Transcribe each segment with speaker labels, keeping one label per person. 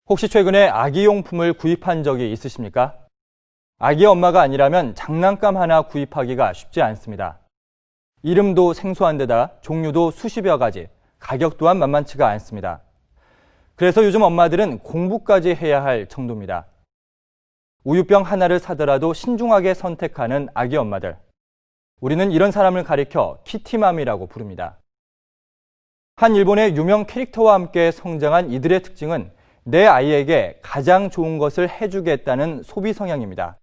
Speaker 1: 혹시 최근에 아기용품을 구입한 적이 있으십니까? 아기 엄마가 아니라면 장난감 하나 구입하기가 쉽지 않습니다. 이름도 생소한 데다 종류도 수십여 가지, 가격 또한 만만치가 않습니다. 그래서 요즘 엄마들은 공부까지 해야 할 정도입니다. 우유병 하나를 사더라도 신중하게 선택하는 아기 엄마들. 우리는 이런 사람을 가리켜 키티맘이라고 부릅니다. 한 일본의 유명 캐릭터와 함께 성장한 이들의 특징은 내 아이에게 가장 좋은 것을 해주겠다는 소비 성향입니다.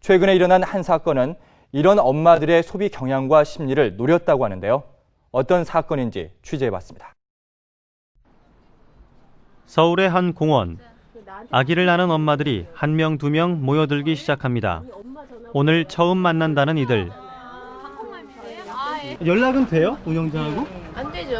Speaker 1: 최근에 일어난 한 사건은 이런 엄마들의 소비 경향과 심리를 노렸다고 하는데요. 어떤 사건인지 취재해봤습니다.
Speaker 2: 서울의 한 공원. 아기를 낳은 엄마들이 한 명, 두 명 모여들기 시작합니다. 오늘 처음 만난다는 이들. 연락은 돼요? 운영자하고?
Speaker 3: 안 되죠.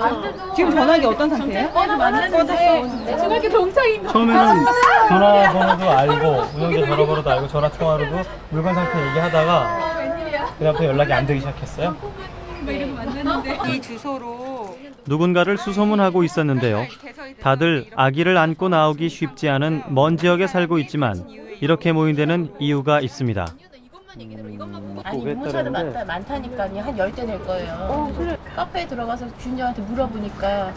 Speaker 4: 지금 전화기 어떤 상태예요?
Speaker 3: 맞는데 중학교 동창인가?
Speaker 2: 처음에는 전화번호도 알고 운영자 전화번호도 알고 전화 통화로도 물건 상태 얘기하다가 그다음부터 연락이 안 되기 시작했어요.
Speaker 4: 이 주소로
Speaker 2: 누군가를 수소문하고 있었는데요. 다들 아기를 안고 나오기 쉽지 않은 먼 지역에 살고 있지만 이렇게 모인 데는 이유가 있습니다.
Speaker 3: 아니 유모차를 많다니까요. 한 10대 될 거예요. 카페에 들어가서 주인장한테 물어보니까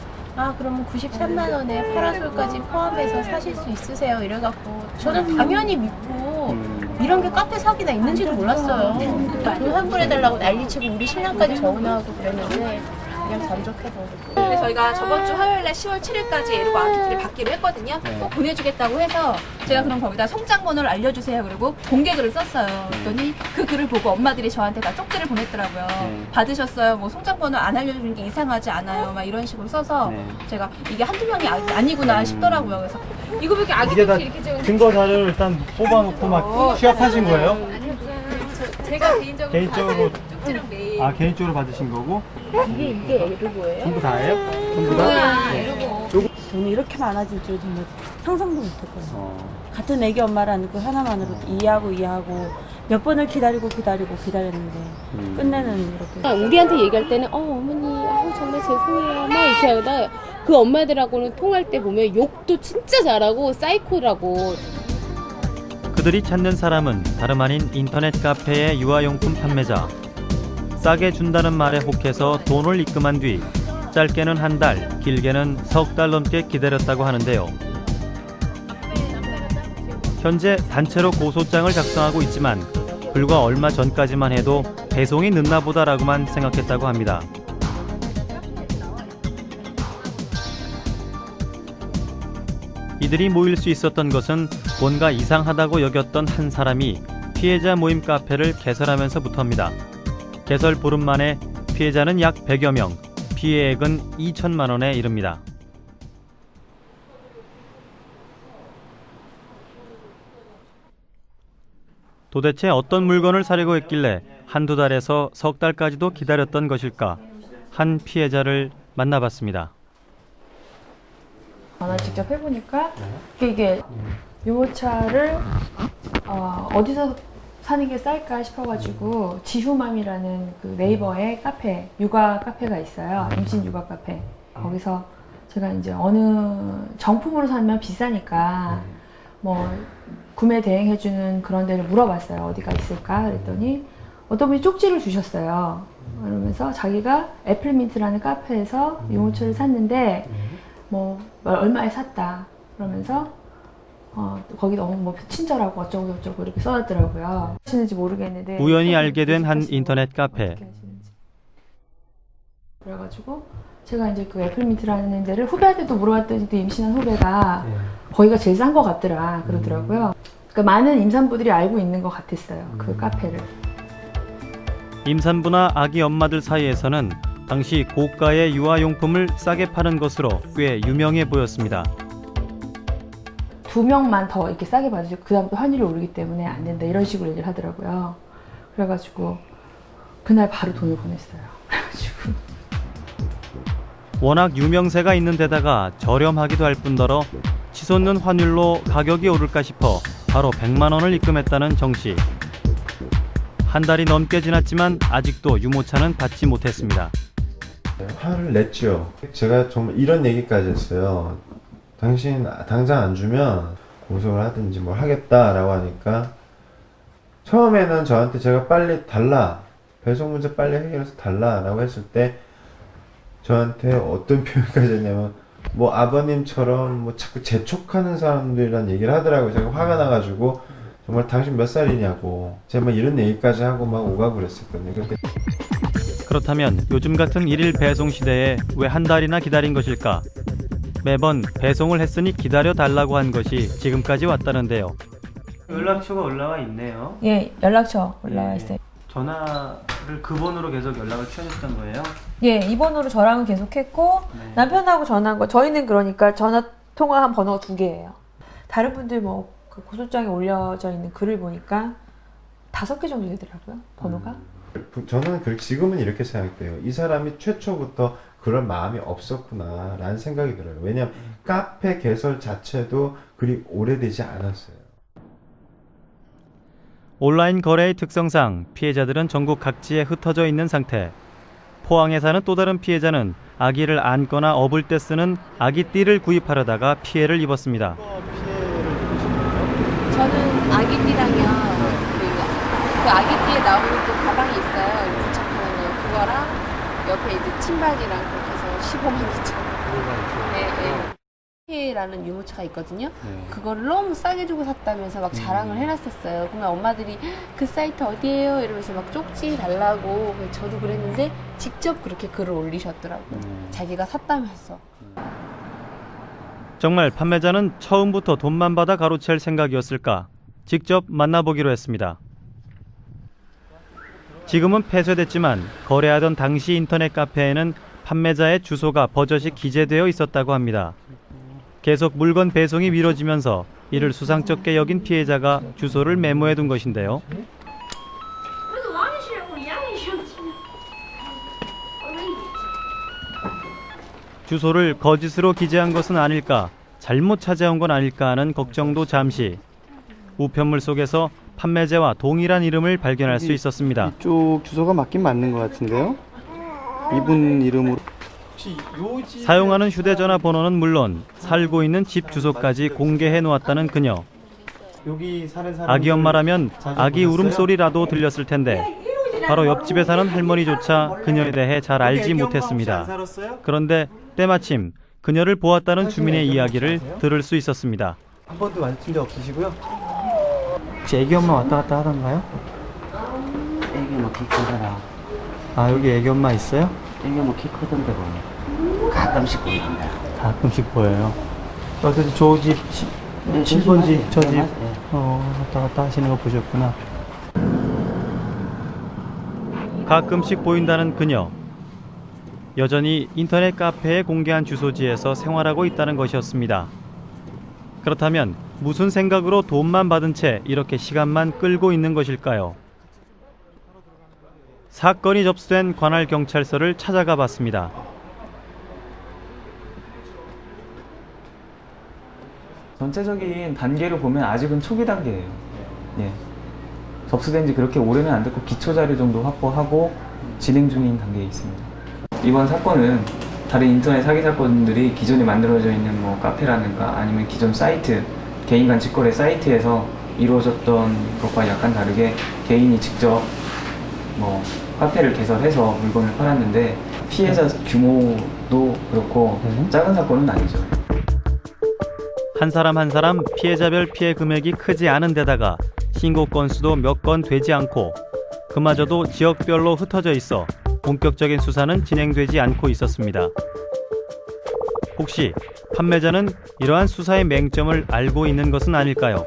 Speaker 3: 그러면 93만 원에 파라솔까지 포함해서 사실 수 있으세요? 이래갖고 저는 당연히 믿고 이런 게 카페 사기나 있는지도 몰랐어요. 돈 환불해달라고 난리치고 우리 신랑까지 전화하고 그랬는데 그냥 잠적해버리고.
Speaker 5: 저희가 저번 주 화요일날 10월 7일까지 에르고 아기들을 받기로 했거든요. 꼭 보내주겠다고 해서 제가 그럼 거기다 송장번호를 알려주세요. 그리고 공개글을 썼어요. 그랬더니 그 글을 보고 엄마들이 저한테 다 쪽지를 보냈더라고요. 받으셨어요? 뭐 송장번호 안 알려주는 게 이상하지 않아요? 막 이런 식으로 써서 제가 이게 한두 명이 아니구나 싶더라고요. 그래서 이거밖에 아기들이 이렇게 지금
Speaker 2: 증거 자료를 일단 뽑아놓고 막 취합하신 거예요?
Speaker 5: 제가 개인적으로 쪽지랑 메일
Speaker 2: 개인적으로 받으신 거고?
Speaker 3: 이게 에르고예요?
Speaker 2: 전부 다예요? 전부 다?
Speaker 4: 돈이 이렇게 많아질 줄 정말 상상도 못했거든요. 같은 애기 엄마라는 그 하나만으로 이해하고 몇 번을 기다렸는데 끝내는 이렇게.
Speaker 6: 우리한테 얘기할 때는 어머니 정말 죄송해요 막 이렇게 하다 그 엄마들하고는 통할 때 보면 욕도 진짜 잘하고 사이코라고.
Speaker 2: 그들이 찾는 사람은 다름 아닌 인터넷 카페의 유아용품 판매자. 싸게 준다는 말에 혹해서 돈을 입금한 뒤 짧게는 한 달, 길게는 석 달 넘게 기다렸다고 하는데요. 현재 단체로 고소장을 작성하고 있지만 불과 얼마 전까지만 해도 배송이 늦나 보다라고만 생각했다고 합니다. 이들이 모일 수 있었던 것은 뭔가 이상하다고 여겼던 한 사람이 피해자 모임 카페를 개설하면서부터입니다. 개설 보름 만에 피해자는 약 100여 명, 피해액은 2천만 원에 이릅니다. 도대체 어떤 물건을 사려고 했길래 한두 달에서 석 달까지도 기다렸던 것일까? 한 피해자를 만나봤습니다.
Speaker 7: 전화 직접 해보니까 이게 유모차를 어디서 사는 게 쌀까 싶어가지고 지후맘이라는 그 네이버에 카페, 육아 카페가 있어요. 임신 육아 카페. 거기서 제가 이제 어느 정품으로 사면 비싸니까 뭐 구매 대행해주는 그런 데를 물어봤어요. 어디가 있을까? 그랬더니 어떤 분이 쪽지를 주셨어요. 그러면서 자기가 애플민트라는 카페에서 유모차를 샀는데 뭐 얼마에 샀다. 그러면서 거기 너무 뭐 친절하고 어쩌고 저쩌고 이렇게 써놨더라고요. 하시는지 모르겠는데
Speaker 2: 우연히 알게 된 한 인터넷 카페.
Speaker 7: 그래가지고 제가 이제 그 애플민트라는 데를 후배한테도 물어봤더니 또 임신한 후배가 거기가 제일 싼 것 같더라 그러더라고요. 그러니까 많은 임산부들이 알고 있는 것 같았어요. 그 카페를.
Speaker 2: 임산부나 아기 엄마들 사이에서는 당시 고가의 유아용품을 싸게 파는 것으로 꽤 유명해 보였습니다.
Speaker 7: 2명만 더 이렇게 싸게 받으시고 그 다음부터 환율이 오르기 때문에 안 된다 이런 식으로 얘기를 하더라고요. 그래가지고 그날 바로 돈을 보냈어요. 그래가지고
Speaker 2: 워낙 유명세가 있는 데다가 저렴하기도 할 뿐더러 치솟는 환율로 가격이 오를까 싶어 바로 100만 원을 입금했다는 정씨. 한 달이 넘게 지났지만 아직도 유모차는 받지 못했습니다.
Speaker 8: 화를 냈죠. 제가 정말 이런 얘기까지 했어요. 당신 당장 안 주면 고소를 하든지 뭘 하겠다라고 하니까 처음에는 저한테 제가 빨리 달라, 배송 문제 빨리 해결해서 달라라고 했을 때 저한테 어떤 표현까지 했냐면 뭐 아버님처럼 뭐 자꾸 재촉하는 사람들이란 얘기를 하더라고요. 제가 화가 나가지고 정말 당신 몇 살이냐고 제가 막 이런 얘기까지 하고 막 오가고 그랬었거든요. 근데
Speaker 2: 그렇다면 요즘 같은 일일 배송 시대에 왜 한 달이나 기다린 것일까? 매번 배송을 했으니 기다려 달라고 한 것이 지금까지 왔다는데요.
Speaker 9: 연락처가 올라와 있네요.
Speaker 7: 예, 연락처 올라와 있어요.
Speaker 9: 전화를 그 번호로 계속 연락을 취하셨던 거예요?
Speaker 7: 예, 이 번호로 저랑은 계속했고
Speaker 9: 네.
Speaker 7: 남편하고 전화한 거. 저희는 그러니까 전화 통화한 번호가 2개예요. 다른 분들 뭐 그 고소장에 올려져 있는 글을 보니까 5개 정도 되더라고요. 번호가.
Speaker 8: 저는 지금은 이렇게 생각돼요. 이 사람이 최초부터 그런 마음이 없었구나 라는 생각이 들어요. 왜냐하면 카페 개설 자체도 그리 오래되지 않았어요.
Speaker 2: 온라인 거래의 특성상 피해자들은 전국 각지에 흩어져 있는 상태. 포항에 사는 또 다른 피해자는 아기를 안거나 업을 때 쓰는 아기띠를 구입하려다가 피해를 입었습니다.
Speaker 3: 저는 아기띠랑요. 그 아기띠에 나오는 또 가방이 있어요. 부착하는 거. 그거랑 옆에 이제 침반이랑 그렇게 해서 15만 2천 원. 네. 라는 유모차가 있거든요. 그거를 너무 싸게 주고 샀다면서 막 자랑을 해놨었어요. 그러면 엄마들이 그 사이트 어디예요? 이러면서 막 쪽지 달라고. 저도 그랬는데 직접 그렇게 글을 올리셨더라고요. 자기가 샀다면서.
Speaker 2: 정말 판매자는 처음부터 돈만 받아 가로챌 생각이었을까? 직접 만나보기로 했습니다. 지금은 폐쇄됐지만 거래하던 당시 인터넷 카페에는 판매자의 주소가 버젓이 기재되어 있었다고 합니다. 계속 물건 배송이 미뤄지면서 이를 수상쩍게 여긴 피해자가 주소를 메모해둔 것인데요. 주소를 거짓으로 기재한 것은 아닐까, 잘못 찾아온 건 아닐까 하는 걱정도 잠시. 우편물 속에서 판매자와 동일한 이름을 발견할 수 있었습니다.
Speaker 9: 이쪽 주소가 맞긴 맞는 것 같은데요? 이분 이름으로.
Speaker 2: 사용하는 휴대전화 번호는 물론 살고 있는 집 주소까지 공개해 놓았다는 그녀.
Speaker 9: 여기 사는 사람.
Speaker 2: 아기 엄마라면 아기 울음소리라도 들렸을 텐데 바로 옆집에 사는 할머니조차 그녀에 대해 잘 알지 못했습니다. 그런데 때마침 그녀를 보았다는 주민의 이야기를 들을 수 있었습니다.
Speaker 9: 한 번도 마주친 적 없으시고요? 혹시 애기 엄마 왔다 갔다 하던가요?
Speaker 10: 애기 뭐 키 크더라.
Speaker 9: 아, 여기 애기 엄마 있어요?
Speaker 10: 애기 뭐 키 크던데 보면 가끔씩 보인다.
Speaker 9: 가끔씩 보여요. 그래서 저 집, 7번 집, 저 집, 왔다 갔다 하시는 거 보셨구나.
Speaker 2: 가끔씩 보인다는 그녀. 여전히 인터넷 카페에 공개한 주소지에서 생활하고 있다는 것이었습니다. 그렇다면 무슨 생각으로 돈만 받은 채 이렇게 시간만 끌고 있는 것일까요? 사건이 접수된 관할 경찰서를 찾아가 봤습니다.
Speaker 11: 전체적인 단계로 보면 아직은 초기 단계예요. 예. 접수된 지 그렇게 오래는 안 됐고 기초 자료 정도 확보하고 진행 중인 단계에 있습니다. 이번 사건은 다른 인터넷 사기 사건들이 기존에 만들어져 있는 뭐 카페라든가 아니면 기존 사이트, 개인 간 직거래 사이트에서 이루어졌던 것과 약간 다르게 개인이 직접 뭐 카페를 개설해서 물건을 팔았는데 피해자 규모도 그렇고 작은 사건은 아니죠.
Speaker 2: 한 사람 한 사람 피해자별 피해 금액이 크지 않은 데다가 신고 건수도 몇 건 되지 않고 그마저도 지역별로 흩어져 있어 본격적인 수사는 진행되지 않고 있었습니다. 혹시 판매자는 이러한 수사의 맹점을 알고 있는 것은 아닐까요?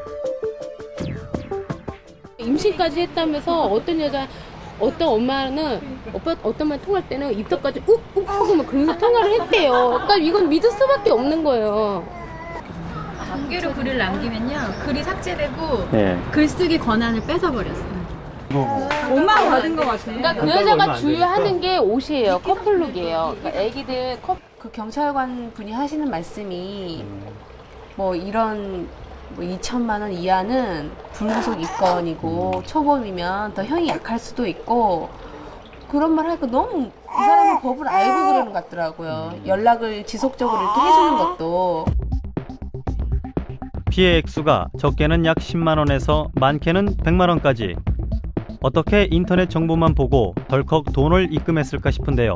Speaker 6: 임신까지 했다면서 어떤 엄마는 어떤 말 통할 때는 입덕까지 욱욱 하고 막 그러면서 통화를 했대요. 그러니까 이건 믿을 수밖에 없는 거예요.
Speaker 12: 공개로 글을 남기면요 글이 삭제되고
Speaker 9: 네.
Speaker 12: 글쓰기 권한을 뺏어버렸어요.
Speaker 4: 5만 원 받은 것 같아요.
Speaker 6: 그러니까 그 여자가 주유하는 게 옷이에요. 커플룩이에요. 그러니까 애기들
Speaker 3: 그 경찰관 분이 하시는 말씀이 뭐 이런 뭐 2천만 원 이하는 불구속 입건이고 초범이면 더 형이 약할 수도 있고 그런 말 하니까 너무 이 사람은 법을 알고 그러는 것 같더라고요. 연락을 지속적으로 이렇게 해주는 것도.
Speaker 2: 피해 액수가 적게는 약 10만 원에서 많게는 100만 원까지. 어떻게 인터넷 정보만 보고 덜컥 돈을 입금했을까 싶은데요.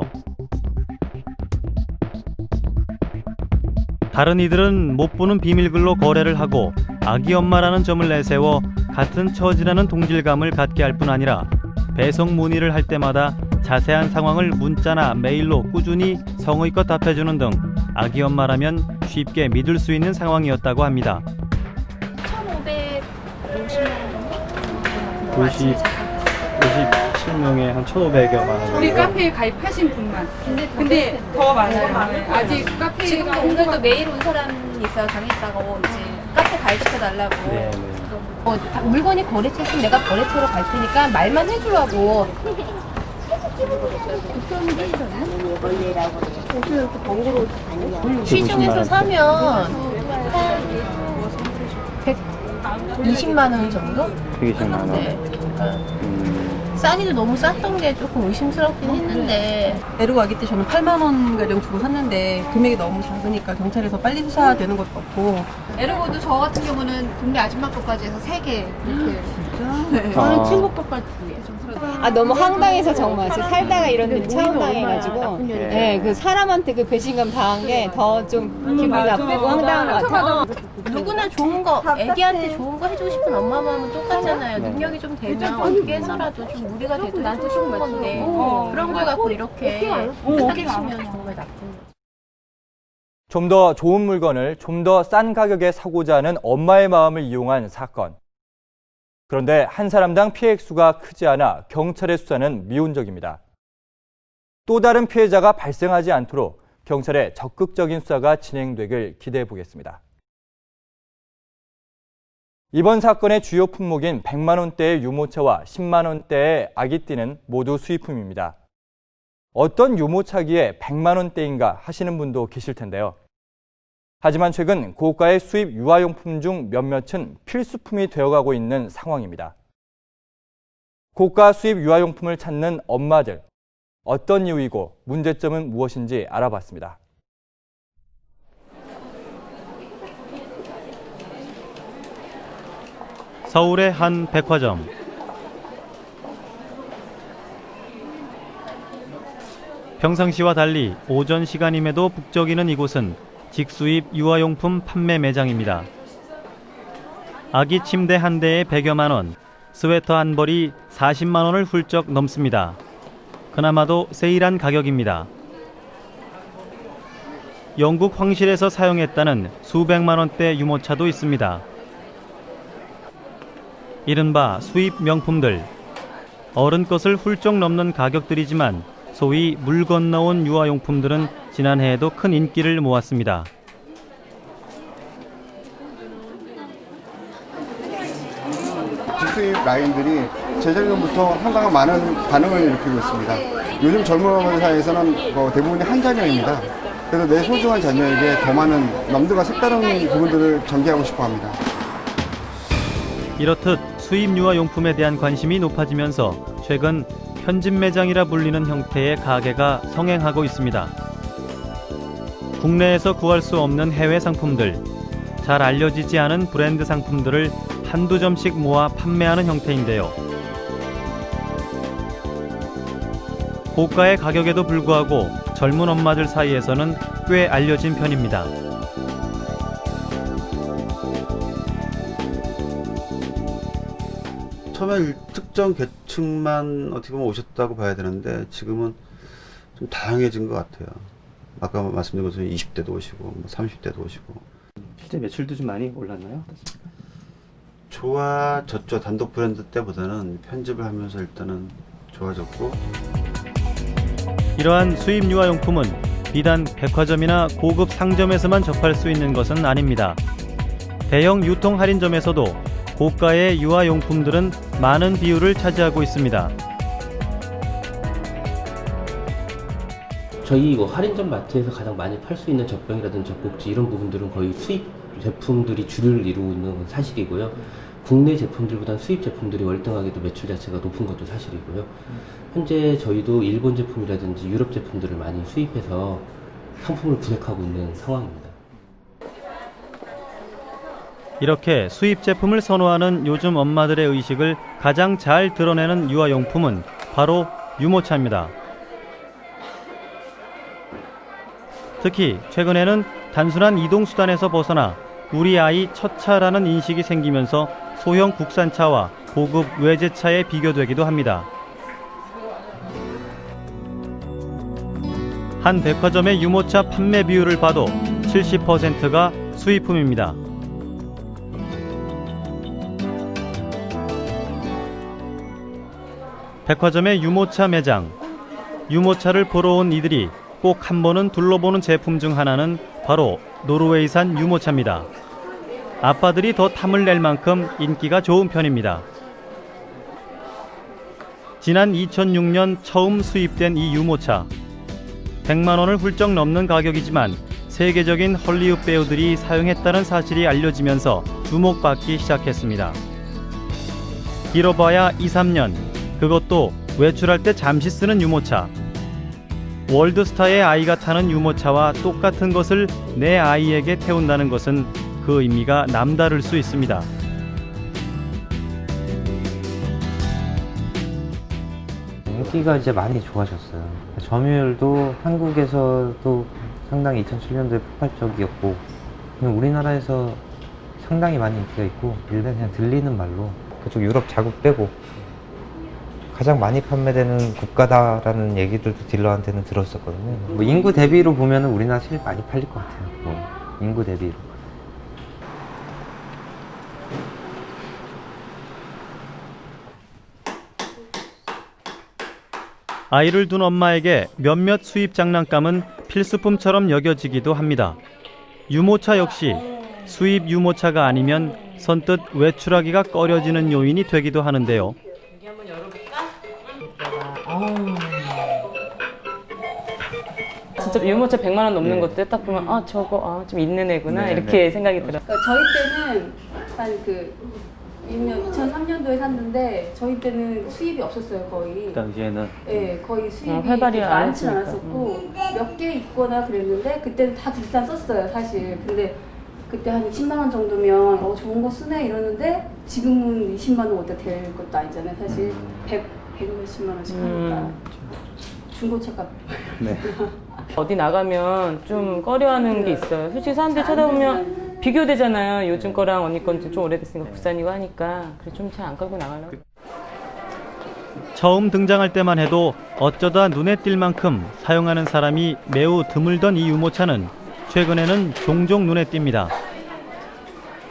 Speaker 2: 다른 이들은 못 보는 비밀글로 거래를 하고 아기 엄마라는 점을 내세워 같은 처지라는 동질감을 갖게 할 뿐 아니라 배송 문의를 할 때마다 자세한 상황을 문자나 메일로 꾸준히 성의껏 답해주는 등 아기 엄마라면 쉽게 믿을 수 있는 상황이었다고 합니다.
Speaker 9: 57명에 한 1,500여만 원.
Speaker 12: 우리 카페에 가입하신 분만. 근데 더 많아요. 아직 카페가
Speaker 5: 지금 오늘도 메일 온 사람이 있어요. 당했다고 이제 카페 가입시켜달라고.
Speaker 9: 네.
Speaker 3: 물건이 거래처였으면 내가 거래처로 갈 테니까 말만 해주라고. 시중에서 사면 한 120만 원 정도?
Speaker 9: 120만 원.
Speaker 3: 네. 싸기도 너무 쌌던 게 조금 의심스럽긴 했는데.
Speaker 13: 에르고 아기 때 저는 8만 원 가량 주고 샀는데 금액이 너무 작으니까 경찰에서 빨리 수사되는 것도 없고.
Speaker 5: 에르고도 저 같은 경우는 동네 아줌마 것까지 해서 3개 이렇게.
Speaker 13: 네.
Speaker 6: 저는 친구 것까지.
Speaker 14: 너무 황당해서 정말 살다가 이런 일이 처음 당해가지고 그 사람한테 그 배신감 당한 게 더 좀 기분이 나쁘고 황당한 것 같아요.
Speaker 3: 누구나 좋은 거, 애기한테 좋은 거 해주고 싶은 엄마 마음은 똑같잖아요. 능력이 좀 되면 어떻게 해서라도 좀 우리가 돼도 해주고 싶은 건데 그런 걸 갖고 이렇게 사기치면 정말 나쁜 거죠.
Speaker 1: 좀 더 좋은 물건을 좀 더 싼 가격에 사고자 하는 엄마의 마음을 이용한 사건. 그런데 한 사람당 피해 액수가 크지 않아 경찰의 수사는 미온적입니다. 또 다른 피해자가 발생하지 않도록 경찰의 적극적인 수사가 진행되길 기대해 보겠습니다. 이번 사건의 주요 품목인 100만 원대의 유모차와 10만 원대의 아기띠는 모두 수입품입니다. 어떤 유모차기에 100만 원대인가 하시는 분도 계실 텐데요. 하지만 최근 고가의 수입 유아용품 중 몇몇은 필수품이 되어가고 있는 상황입니다. 고가 수입 유아용품을 찾는 엄마들, 어떤 이유이고 문제점은 무엇인지 알아봤습니다.
Speaker 2: 서울의 한 백화점. 평상시와 달리 오전 시간임에도 북적이는 이곳은 직수입 유아용품 판매 매장입니다. 아기 침대 한 대에 100여만 원, 스웨터 한 벌이 40만 원을 훌쩍 넘습니다. 그나마도 세일한 가격입니다. 영국 황실에서 사용했다는 수백만 원대 유모차도 있습니다. 이른바 수입 명품들. 어른 것을 훌쩍 넘는 가격들이지만 소위 물 건너온 유아용품들은 지난해에도 큰 인기를 모았습니다.
Speaker 15: 직수입 라인들이 재작년부터 상당히 많은 반응을 일으키고 있습니다. 요즘 젊은 어머니 사이에서는 대부분이 한 자녀입니다. 그래서 내 소중한 자녀에게 더 많은 남들과 색다른 부분들을 전개하고 싶어 합니다.
Speaker 2: 이렇듯 수입 유아용품에 대한 관심이 높아지면서 최근 편집 매장이라 불리는 형태의 가게가 성행하고 있습니다. 국내에서 구할 수 없는 해외 상품들, 잘 알려지지 않은 브랜드 상품들을 한두 점씩 모아 판매하는 형태인데요. 고가의 가격에도 불구하고 젊은 엄마들 사이에서는 꽤 알려진 편입니다.
Speaker 16: 처음에 특정 계층만 어떻게 보면 오셨다고 봐야 되는데 지금은 좀 다양해진 것 같아요. 아까 말씀드린 것처럼 20대도 오시고 30대도 오시고.
Speaker 9: 실제 매출도 좀 많이 올랐나요?
Speaker 16: 좋아졌죠. 단독 브랜드 때보다는 편집을 하면서 일단은 좋아졌고.
Speaker 2: 이러한 수입 유아용품은 비단 백화점이나 고급 상점에서만 접할 수 있는 것은 아닙니다. 대형 유통 할인점에서도 고가의 유아용품들은 많은 비율을 차지하고 있습니다.
Speaker 17: 저희 할인점 마트에서 가장 많이 팔 수 있는 젖병이라든지 젖꼭지 이런 부분들은 거의 수입 제품들이 주를 이루고 있는 건 사실이고요. 국내 제품들보다 수입 제품들이 월등하게도 매출 자체가 높은 것도 사실이고요. 현재 저희도 일본 제품이라든지 유럽 제품들을 많이 수입해서 상품을 구색하고 있는 상황입니다.
Speaker 2: 이렇게 수입 제품을 선호하는 요즘 엄마들의 의식을 가장 잘 드러내는 유아용품은 바로 유모차입니다. 특히 최근에는 단순한 이동수단에서 벗어나 우리 아이 첫 차라는 인식이 생기면서 소형 국산차와 고급 외제차에 비교되기도 합니다. 한 백화점의 유모차 판매 비율을 봐도 70%가 수입품입니다. 백화점의 유모차 매장. 유모차를 보러 온 이들이 꼭 한 번은 둘러보는 제품 중 하나는 바로 노르웨이산 유모차입니다. 아빠들이 더 탐을 낼 만큼 인기가 좋은 편입니다. 지난 2006년 처음 수입된 이 유모차. 100만 원을 훌쩍 넘는 가격이지만 세계적인 헐리우드 배우들이 사용했다는 사실이 알려지면서 주목받기 시작했습니다. 길어봐야 2-3년, 그것도 외출할 때 잠시 쓰는 유모차. 월드스타의 아이가 타는 유모차와 똑같은 것을 내 아이에게 태운다는 것은 그 의미가 남다를 수 있습니다.
Speaker 18: 인기가 이제 많이 좋아졌어요. 점유율도 한국에서도 상당히 2007년도에 폭발적이었고, 그냥 우리나라에서 상당히 많이 인기가 있고, 일단 그냥 들리는 말로 그쪽 유럽 자국 빼고 가장 많이 판매되는 국가다라는 얘기들도 딜러한테는 들었었거든요. 뭐 인구 대비로 보면 우리나라 제일 많이 팔릴 것 같아요. 뭐 인구 대비로.
Speaker 2: 아이를 둔 엄마에게 몇몇 수입 장난감은 필수품처럼 여겨지기도 합니다. 유모차 역시 수입 유모차가 아니면 선뜻 외출하기가 꺼려지는 요인이 되기도 하는데요.
Speaker 19: 진짜 유모차 100만 원 넘는 것도 딱 보면 저거 좀 있는 애구나 이렇게 생각이 들어요.
Speaker 5: 저희 때는 한 2003년도에 샀는데 저희 때는 수입이 없었어요 거의.
Speaker 9: 그 당시에는
Speaker 5: 네, 거의 수입이
Speaker 19: 활발히 안
Speaker 5: 많진
Speaker 19: 했으니까.
Speaker 5: 않았었고 몇 개 있거나 그랬는데 그때는 다 비싼 썼어요 사실. 근데 그때 한 20만 원 정도면 좋은 거 쓰네 이러는데 지금은 20만 원 어디 될 것도 아니잖아요 사실. 100 몇십만 원씩 하니까 중고차 값.
Speaker 9: 네.
Speaker 19: 어디 나가면 좀 꺼려하는 게 있어요. 솔직히 사람들이 쳐다보면 비교되잖아요. 요즘 거랑 언니 건 좀 오래됐으니까 국산이고 하니까. 그래서 좀 잘 안 끌고 나가려고.
Speaker 2: 처음 등장할 때만 해도 어쩌다 눈에 띌 만큼 사용하는 사람이 매우 드물던 이 유모차는 최근에는 종종 눈에 띕니다.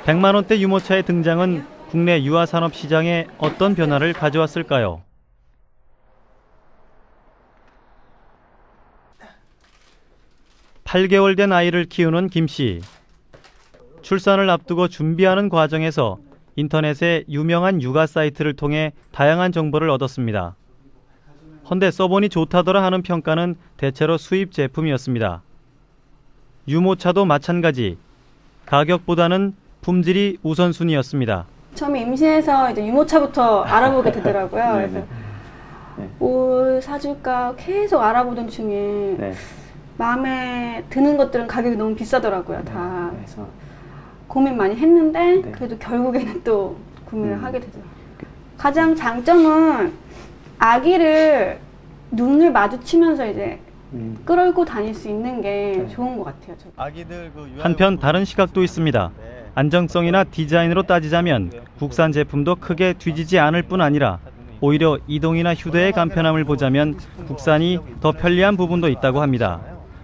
Speaker 2: 100만 원대 유모차의 등장은 국내 유아산업 시장에 어떤 변화를 가져왔을까요? (8개월) 된 아이를 키우는 김 씨. 출산을 앞두고 준비하는 과정에서 인터넷의 유명한 육아 사이트를 통해 다양한 정보를 얻었습니다. 헌데 써보니 좋다더라 하는 평가는 대체로 수입 제품이었습니다. 유모차도 마찬가지. 가격보다는 품질이 우선순위였습니다.
Speaker 4: 처음에 임신해서 이제 유모차부터 알아보게 되더라고요. 그래서 뭘 사줄까 계속 알아보던 중에 마음에 드는 것들은 가격이 너무 비싸더라고요, 다. 그래서 고민 많이 했는데 그래도 결국에는 또 구매를 하게 되더라고요. 가장 장점은 아기를 눈을 마주치면서 이제 끌고 다닐 수 있는 게 좋은 것 같아요.
Speaker 2: 한편 다른 시각도 있습니다. 안정성이나 디자인으로 따지자면 국산 제품도 크게 뒤지지 않을 뿐 아니라 오히려 이동이나 휴대의 간편함을 보자면 국산이 더 편리한 부분도 있다고 합니다.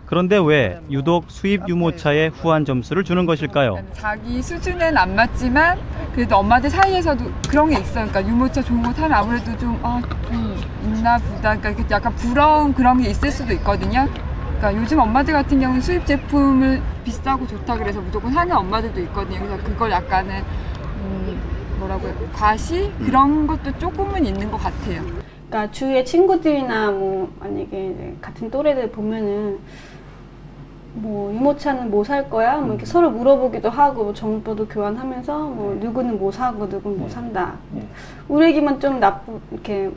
Speaker 2: 그런데 왜 유독 수입 유모차에 후한 점수를 주는 것일까요?
Speaker 12: 자기 수준은 안 맞지만 그래도 엄마들 사이에서도 그런 게 있어요. 그러니까 유모차 좋은 거 타면 아무래도 좀 있나 보다. 그러니까 약간 부러운 그런 게 있을 수도 있거든요. 그러니까 요즘 엄마들 같은 경우는 수입 제품을 비싸고 좋다 그래서 무조건 사는 엄마들도 있거든요. 그래서 그걸 약간은 과시 그런 것도 조금은 있는 것 같아요.
Speaker 4: 그러니까 주위에 친구들이나 뭐 만약에 이제 같은 또래들 보면은 뭐 유모차는 뭐 살 거야? 뭐 이렇게 서로 물어보기도 하고 뭐 정보도 교환하면서 뭐 누구는 뭐 사고 누구는 뭐 산다. 우리 애기만 좀 이렇게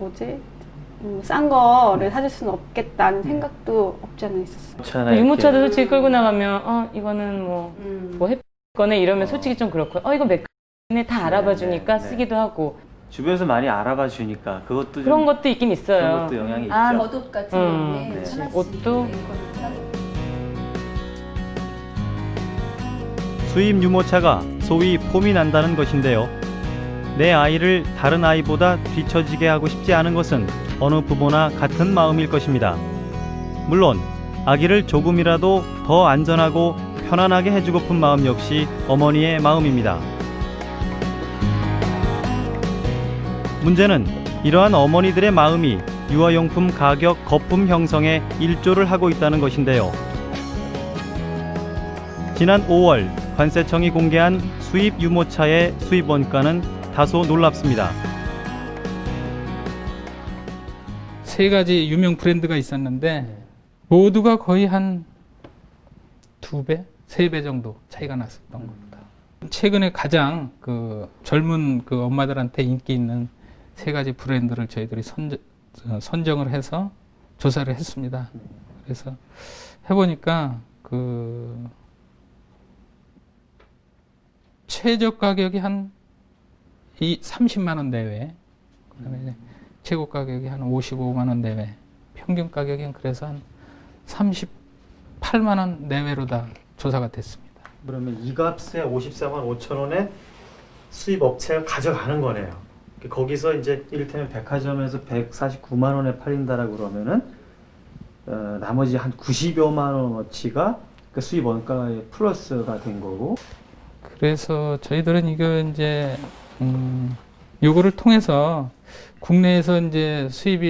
Speaker 4: 싼 거를 사줄 수는 없겠다는 생각도 없지 않아 있었어요.
Speaker 19: 유모차도 솔직히 끌고 나가면 이거는 뭐 거네 이러면 솔직히 좀 그렇고 이거 맥주네 다 알아봐 주니까 쓰기도 하고
Speaker 9: 주변에서 많이 알아봐 주니까 그것도
Speaker 19: 그런 것도 있긴 있어요.
Speaker 9: 그런 것도 영향이 있죠.
Speaker 5: 겉옷 같은 경우에
Speaker 19: 그치.
Speaker 5: 하나씩
Speaker 19: 옷도
Speaker 2: 수입 유모차가 소위 폼이 난다는 것인데요. 내 아이를 다른 아이보다 뒤처지게 하고 싶지 않은 것은 어느 부모나 같은 마음일 것입니다. 물론 아기를 조금이라도 더 안전하고 편안하게 해주고픈 마음 역시 어머니의 마음입니다. 문제는 이러한 어머니들의 마음이 유아용품 가격 거품 형성에 일조를 하고 있다는 것인데요. 지난 5월 관세청이 공개한 수입 유모차의 수입 원가는 다소 놀랍습니다.
Speaker 20: 세 가지 유명 브랜드가 있었는데 모두가 거의 한 2배, 3배 정도 차이가 났었던 겁니다. 최근에 가장 그 젊은 그 엄마들한테 인기 있는 세 가지 브랜드를 저희들이 선정을 해서 조사를 했습니다. 그래서 해보니까 그 최저 가격이 한 30만 원 내외, 그다음에 최고 가격이 한 55만 원 내외, 평균 가격은 그래서 한 38만 원 내외로 다 조사가 됐습니다.
Speaker 9: 그러면 이 값에 54만 5천 원에 수입 업체가 가져가는 거네요. 거기서 이제 이를테면 백화점에서 149만 원에 팔린다라고 그러면은 나머지 한 90여만 원어치가 그 수입 원가에 플러스가 된 거고.
Speaker 20: 그래서 저희들은 이거 이제 요거를 통해서 국내에서 이제 수입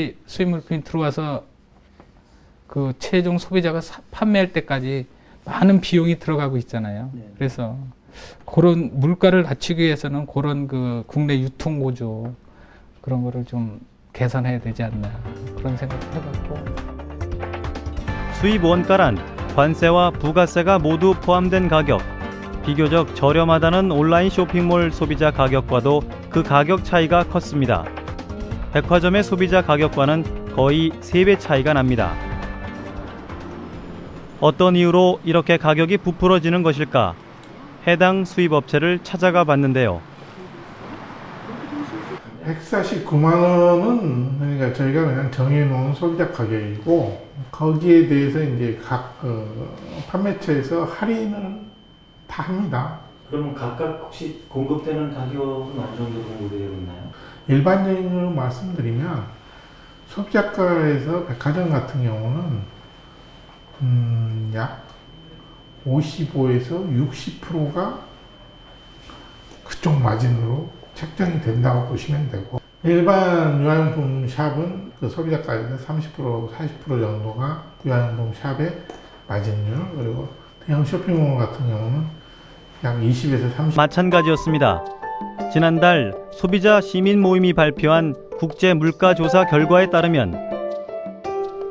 Speaker 20: 물품이 들어와서 그 최종 소비자가 판매할 때까지 많은 비용이 들어가고 있잖아요. 그래서 그런 물가를 낮추기 위해서는 그런 그 국내 유통 구조 그런 거를 좀 개선해야 되지 않나 그런 생각을 해봤고.
Speaker 2: 수입 원가란 관세와 부가세가 모두 포함된 가격. 비교적 저렴하다는 온라인 쇼핑몰 소비자 가격과도 그 가격 차이가 컸습니다. 백화점의 소비자 가격과는 거의 3배 차이가 납니다. 어떤 이유로 이렇게 가격이 부풀어지는 것일까? 해당 수입업체를 찾아가 봤는데요.
Speaker 21: 149만 원은 그러니까 저희가 그냥 정해놓은 소비자 가격이고 거기에 대해서 이제 각 판매처에서 할인을 다 합니다.
Speaker 9: 그러면 각각 혹시 공급되는 가격은 어느 정도 공급되고 있나요?
Speaker 21: 일반적으로 말씀드리면 소비자가에서 백화점 같은 경우는 약 55에서 60%가 그쪽 마진으로 책정이 된다고 보시면 되고 일반 유아용품 샵은 그 소비자가에서 30%, 40% 정도가 유아용품 샵의 마진율 그리고 대형 쇼핑몰 같은 경우는 약 20에서 30%
Speaker 2: 마찬가지였습니다. 지난달 소비자 시민 모임이 발표한 국제 물가 조사 결과에 따르면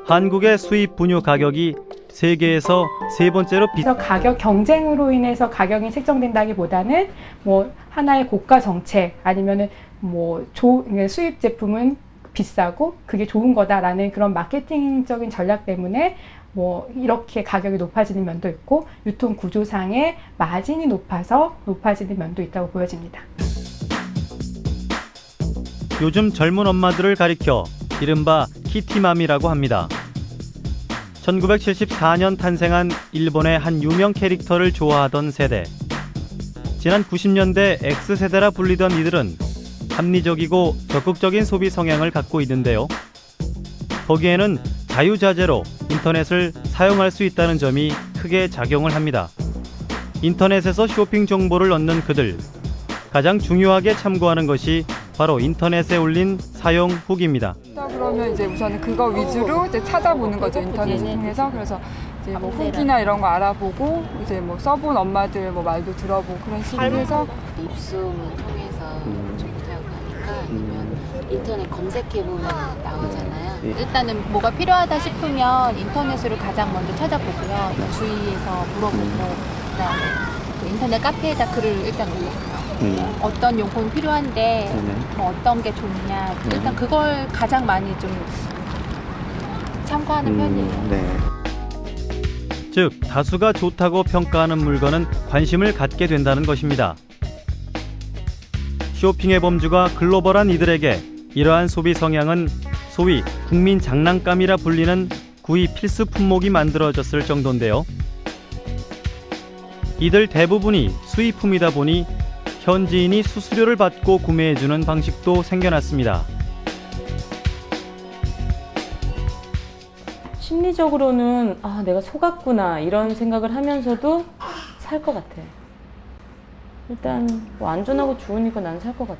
Speaker 2: 한국의 수입 분유 가격이 세계에서 세 번째로
Speaker 22: 그래서 가격 경쟁으로 인해서 가격이 책정된다기보다는 뭐 하나의 고가 정책 아니면은 뭐 수입 제품은 비싸고 그게 좋은 거다라는 그런 마케팅적인 전략 때문에 뭐 이렇게 가격이 높아지는 면도 있고 유통 구조상의 마진이 높아지는 면도 있다고 보여집니다.
Speaker 2: 요즘 젊은 엄마들을 가리켜 이른바 키티맘이라고 합니다. 1974년 탄생한 일본의 한 유명 캐릭터를 좋아하던 세대. 지난 90년대 X세대라 불리던 이들은 합리적이고 적극적인 소비 성향을 갖고 있는데요. 거기에는 자유자재로 인터넷을 사용할 수 있다는 점이 크게 작용을 합니다. 인터넷에서 쇼핑 정보를 얻는 그들. 가장 중요하게 참고하는 것이 바로 인터넷에 올린 사용 후기입니다.
Speaker 12: 그러면 이제 우선은 그거 위주로 이제 찾아보는 거죠, 인터넷을 통해서. 그래서 이제 뭐 후기나 이런 거 알아보고 이제 뭐 써본 엄마들 뭐 말도 들어보고 그런 식으로 해서
Speaker 3: 입소문 통해서 좀 사용하니까 아니면 인터넷 검색해보면 나오잖아요. 일단은 뭐가 필요하다 싶으면 인터넷으로 가장 먼저 찾아보고요. 주위에서 물어보고 그다음에 인터넷 카페에다 글을 일단 올려요. 어떤 용품이 필요한데 어떤 게 좋냐 일단 그걸 가장 많이 좀 참고하는 편이에요.
Speaker 2: 즉 다수가 좋다고 평가하는 물건은 관심을 갖게 된다는 것입니다. 쇼핑의 범주가 글로벌한 이들에게 이러한 소비 성향은 소위 국민 장난감이라 불리는 구입 필수 품목이 만들어졌을 정도인데요. 이들 대부분이 수입품이다 보니 현지인이 수수료를 받고 구매해주는 방식도 생겨났습니다.
Speaker 19: 심리적으로는 아, 내가 속았구나 이런 생각을 하면서도 살 것 같아. 일단 뭐 안전하고 좋으니까 난 살 것 같아.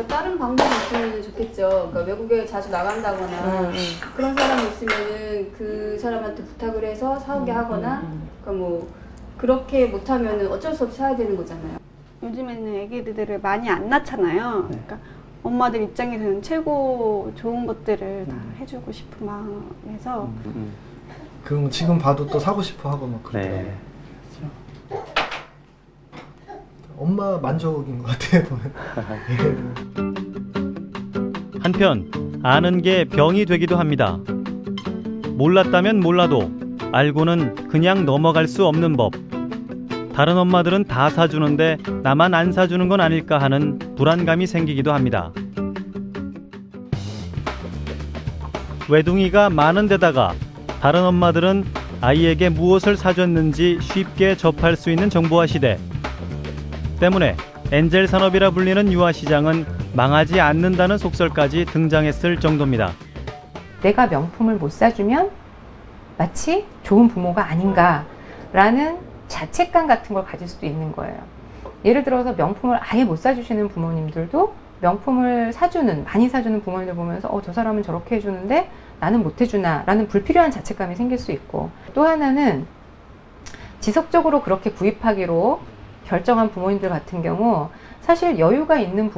Speaker 4: 다른 방법이 있으면 좋겠죠. 그러니까 외국에 자주 나간다거나 그런 사람이 있으면은 그 사람한테 부탁을 해서 사오게 하거나 그러니까 뭐 그렇게 못하면은 어쩔 수 없이 사야 되는 거잖아요. 요즘에는 애기들을 많이 안 낳잖아요. 그러니까 엄마들 입장에서는 최고 좋은 것들을 다 해주고 싶은 마음에서
Speaker 7: 그럼 지금 봐도 또 사고 싶어 하고 막 그러더라고요. 엄마 만족인 것 같아요 보면.
Speaker 2: 한편 아는 게 병이 되기도 합니다. 몰랐다면 몰라도 알고는 그냥 넘어갈 수 없는 법. 다른 엄마들은 다 사주는데 나만 안 사주는 건 아닐까 하는 불안감이 생기기도 합니다. 외동이가 많은 데다가 다른 엄마들은 아이에게 무엇을 사줬는지 쉽게 접할 수 있는 정보화 시대. 때문에 엔젤 산업이라 불리는 유아 시장은 망하지 않는다는 속설까지 등장했을 정도입니다.
Speaker 8: 내가 명품을 못 사주면 마치 좋은 부모가 아닌가라는 자책감 같은 걸 가질 수도 있는 거예요. 예를 들어서 명품을 아예 못 사주시는 부모님들도 명품을 많이 사주는 부모님들 보면서 저 사람은 저렇게 해주는데 나는 못 해주나 라는 불필요한 자책감이 생길 수 있고, 또 하나는 지속적으로 그렇게 구입하기로 결정한 부모님들 같은 경우 사실 여유가 있는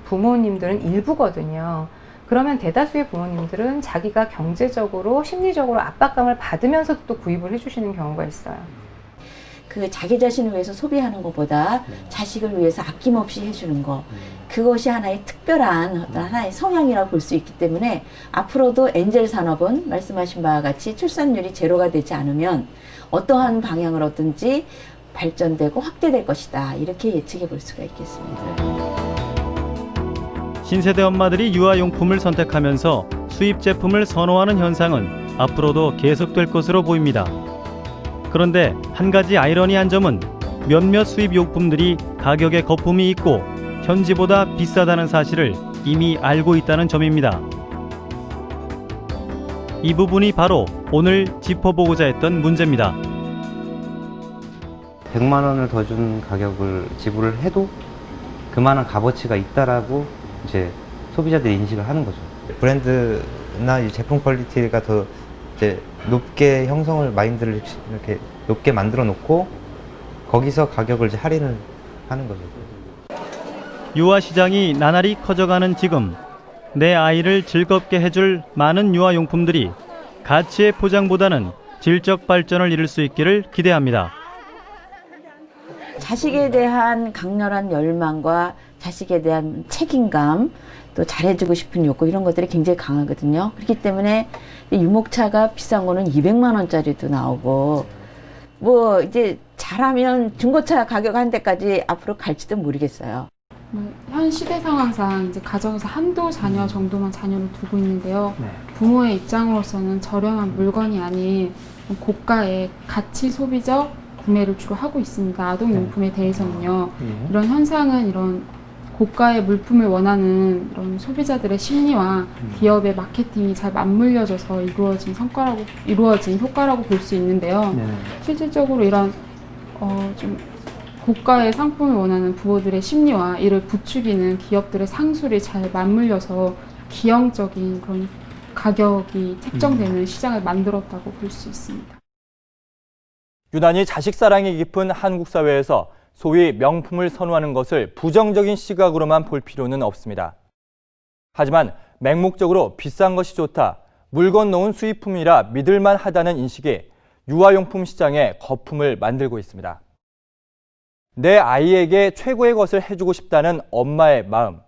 Speaker 8: 부모님들은 일부거든요. 그러면 대다수의 부모님들은 자기가 경제적으로 심리적으로 압박감을 받으면서도 또 구입을 해주시는 경우가 있어요.
Speaker 23: 그 자기 자신을 위해서 소비하는 것보다 자식을 위해서 아낌없이 해주는 거, 그것이 하나의 특별한 어떤 하나의 성향이라고 볼 수 있기 때문에 앞으로도 엔젤 산업은 말씀하신 바와 같이 출산율이 제로가 되지 않으면 어떠한 방향으로든지 발전되고 확대될 것이다, 이렇게 예측해 볼 수가 있겠습니다.
Speaker 2: 신세대 엄마들이 유아용품을 선택하면서 수입 제품을 선호하는 현상은 앞으로도 계속될 것으로 보입니다. 그런데 한 가지 아이러니한 점은 몇몇 수입 용품들이 가격에 거품이 있고 현지보다 비싸다는 사실을 이미 알고 있다는 점입니다. 이 부분이 바로 오늘 짚어보고자 했던 문제입니다.
Speaker 18: 100만 원을 더 준 가격을 지불을 해도 그만한 값어치가 있다라고 이제 소비자들이 인식을 하는 거죠. 브랜드나 이 제품 퀄리티가 더 이제 높게 형성을 마인드를 이렇게 높게 만들어 놓고 거기서 가격을 이제 할인을 하는 거죠.
Speaker 2: 유아 시장이 나날이 커져가는 지금 내 아이를 즐겁게 해줄 많은 유아용품들이 가치의 포장보다는 질적 발전을 이룰 수 있기를 기대합니다.
Speaker 23: 자식에 대한 강렬한 열망과 자식에 대한 책임감, 또 잘해주고 싶은 욕구, 이런 것들이 굉장히 강하거든요. 그렇기 때문에 유목차가 비싼 거는 200만 원짜리도 나오고, 뭐 이제 잘하면 중고차 가격 한 대까지 앞으로 갈지도 모르겠어요.
Speaker 22: 현 시대 상황상 이제 가정에서 한두 자녀 정도만 자녀를 두고 있는데요. 부모의 입장으로서는 저렴한 물건이 아닌 고가의 가치 소비적 구매를 주로 하고 있습니다. 아동용품에 대해서는요. 이런 현상은 이런 고가의 물품을 원하는 이런 소비자들의 심리와 기업의 마케팅이 잘 맞물려져서 이루어진 효과라고 볼 수 있는데요. 실질적으로 이런 좀 고가의 상품을 원하는 부모들의 심리와 이를 부추기는 기업들의 상술이 잘 맞물려서 기형적인 그런 가격이 책정되는 시장을 만들었다고 볼 수 있습니다.
Speaker 1: 유난히 자식 사랑이 깊은 한국 사회에서 소위 명품을 선호하는 것을 부정적인 시각으로만 볼 필요는 없습니다. 하지만 맹목적으로 비싼 것이 좋다, 물건 놓은 수입품이라 믿을만 하다는 인식이 유아용품 시장에 거품을 만들고 있습니다. 내 아이에게 최고의 것을 해주고 싶다는 엄마의 마음,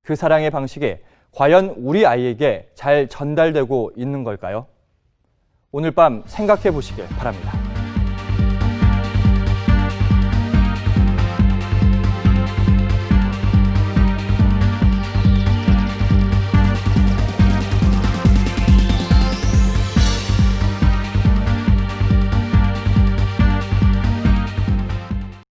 Speaker 1: 그 사랑의 방식이 과연 우리 아이에게 잘 전달되고 있는 걸까요? 오늘 밤 생각해 보시길 바랍니다.